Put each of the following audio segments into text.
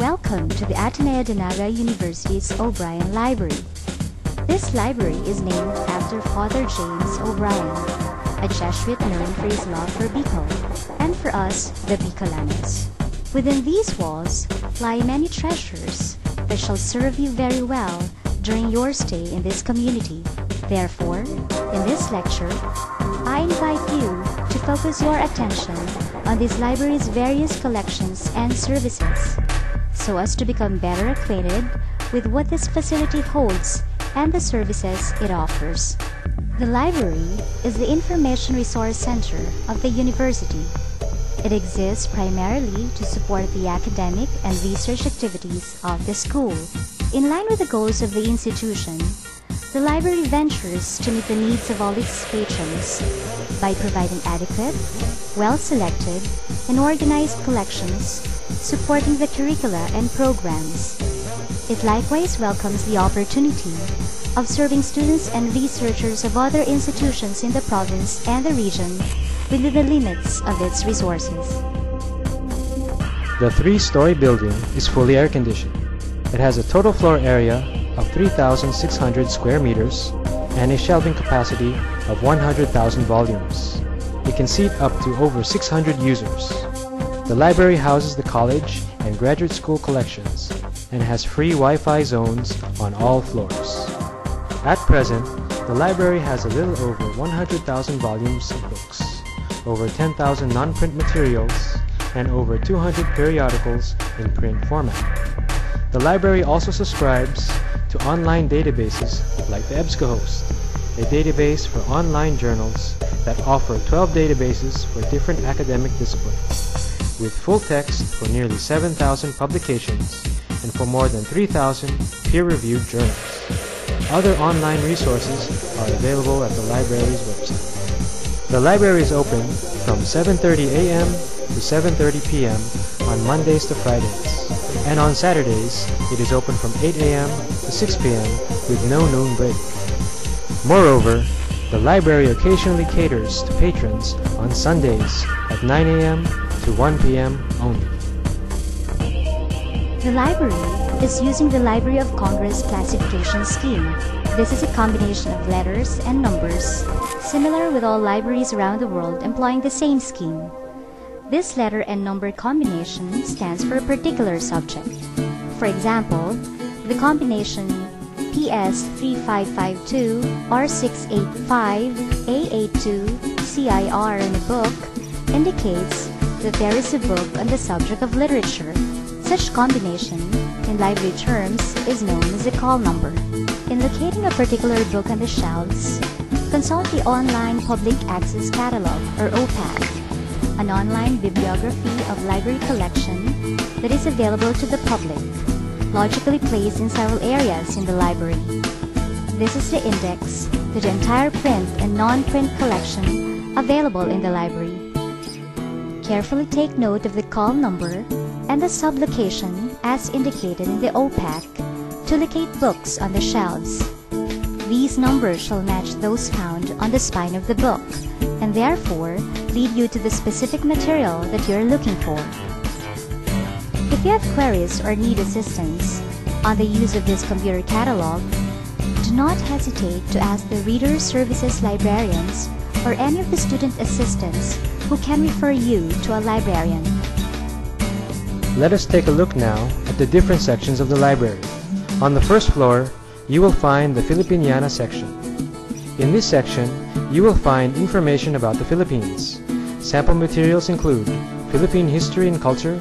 Welcome to the Ateneo de Naga University's O'Brien Library. This library is named after Father James O'Brien, a Jesuit known for his love for Bicol, and for us, the Bicolanos. Within these walls lie many treasures that shall serve you very well during your stay in this community. Therefore, in this lecture, I invite you to focus your attention on this library's various collections and services, so as to become better acquainted with what this facility holds and the services it offers. The library is the Information Resource Center of the university. It exists primarily to support the academic and research activities of the school. In line with the goals of the institution, the library ventures to meet the needs of all its patrons by providing adequate, well-selected, and organized collections supporting the curricula and programs. It likewise welcomes the opportunity of serving students and researchers of other institutions in the province and the region within the limits of its resources. The three-story building is fully air-conditioned. It has a total floor area of 3,600 square meters and a shelving capacity of 100,000 volumes. It can seat up to over 600 users. The library houses the college and graduate school collections and has free Wi-Fi zones on all floors. At present, the library has a little over 100,000 volumes of books, over 10,000 non-print materials, and over 200 periodicals in print format. The library also subscribes to online databases like the EBSCOhost, a database for online journals that offer 12 databases for different academic disciplines, with full text for nearly 7,000 publications and for more than 3,000 peer-reviewed journals. Other online resources are available at the library's website. The library is open from 7:30 a.m. to 7:30 p.m. on Mondays to Fridays, and on Saturdays it is open from 8 a.m. to 6 p.m. with no noon break. Moreover, the library occasionally caters to patrons on Sundays at 9 a.m. to 1 p.m. only. The library is using the Library of Congress classification scheme. This is a combination of letters and numbers, similar with all libraries around the world employing the same scheme. This letter and number combination stands for a particular subject. For example, the combination PS3552 R685 A82 CIR in a book indicates that there is a book on the subject of literature. Such combination, in library terms, is known as a call number. In locating a particular book on the shelves, consult the Online Public Access Catalog, or OPAC, an online bibliography of library collection that is available to the public, logically placed in several areas in the library. This is the index to the entire print and non-print collection available in the library. Carefully take note of the call number and the sublocation as indicated in the OPAC to locate books on the shelves. These numbers shall match those found on the spine of the book and therefore lead you to the specific material that you are looking for. If you have queries or need assistance on the use of this computer catalog, do not hesitate to ask the Reader Services librarians or any of the student assistants who can refer you to a librarian. Let us take a look now at the different sections of the library. On the first floor, you will find the Filipiniana section. In this section, you will find information about the Philippines. Sample materials include Philippine history and culture,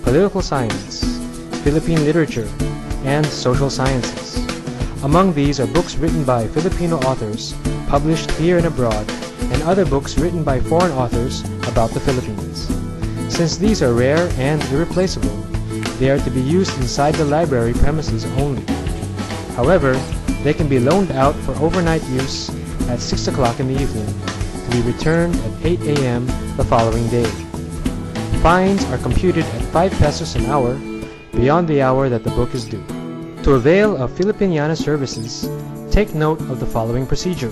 political science, Philippine literature, and social sciences. Among these are books written by Filipino authors published here and abroad, and other books written by foreign authors about the Philippines. Since these are rare and irreplaceable, they are to be used inside the library premises only. However, they can be loaned out for overnight use at 6 o'clock in the evening, to be returned at 8 a.m. the following day. Fines are computed at 5 pesos an hour, beyond the hour that the book is due. To avail of Filipiniana services, take note of the following procedure.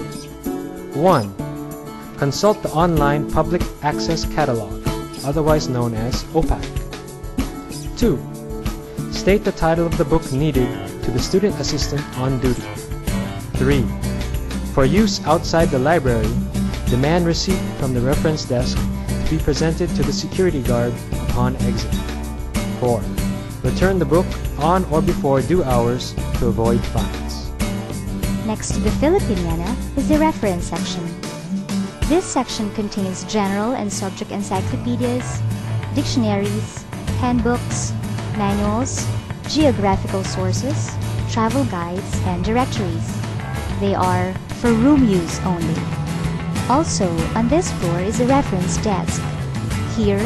1. Consult the Online Public Access Catalog, otherwise known as OPAC. 2. State the title of the book needed to the student assistant on duty. 3. For use outside the library, demand receipt from the reference desk to be presented to the security guard upon exit. 4. Return the book on or before due hours to avoid fines. Next to the Filipiniana is the reference section. This section contains general and subject encyclopedias, dictionaries, handbooks, manuals, geographical sources, travel guides, and directories. They are for room use only. Also, on this floor is a reference desk. Here,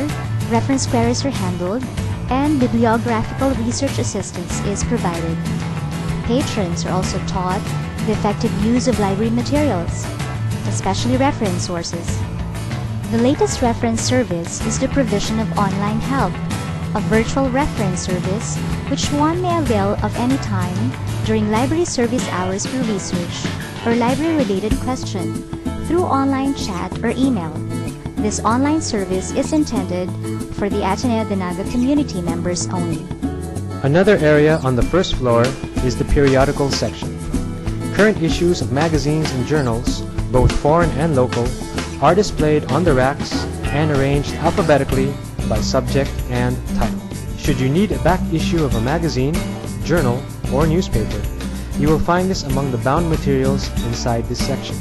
reference queries are handled and bibliographical research assistance is provided. Patrons are also taught the effective use of library materials, especially reference sources. The latest reference service is the provision of online help, a virtual reference service which one may avail of any time during library service hours for research or library-related question through online chat or email. This online service is intended for the Ateneo de Naga community members only. Another area on the first floor is the periodical section. Current issues of magazines and journals, both foreign and local, are displayed on the racks and arranged alphabetically by subject and title. Should you need a back issue of a magazine, journal, or newspaper, you will find this among the bound materials inside this section.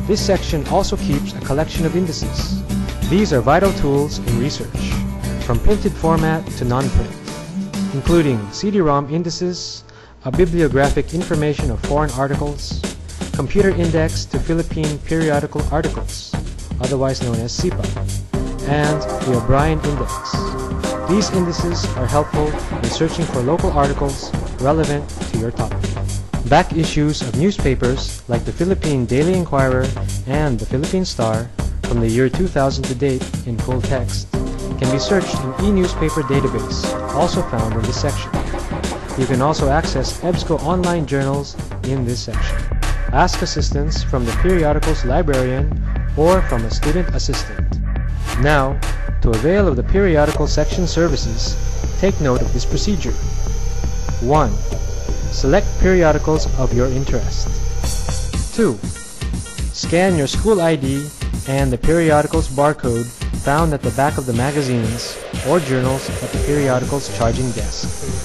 This section also keeps a collection of indices. These are vital tools in research, from printed format to non-print, including CD-ROM indices, a bibliographic information of foreign articles, computer index to Philippine periodical articles, otherwise known as CIPA, and the O'Brien Index. These indices are helpful in searching for local articles relevant to your topic. Back issues of newspapers like the Philippine Daily Inquirer and the Philippine Star from the year 2000 to date in full text can be searched in e-newspaper database, also found in this section. You can also access EBSCO online journals in this section. Ask assistance from the periodicals librarian or from a student assistant. Now, to avail of the periodical section services, take note of this procedure. 1. Select periodicals of your interest. 2. Scan your school ID and the periodicals barcode found at the back of the magazines or journals at the periodicals charging desk.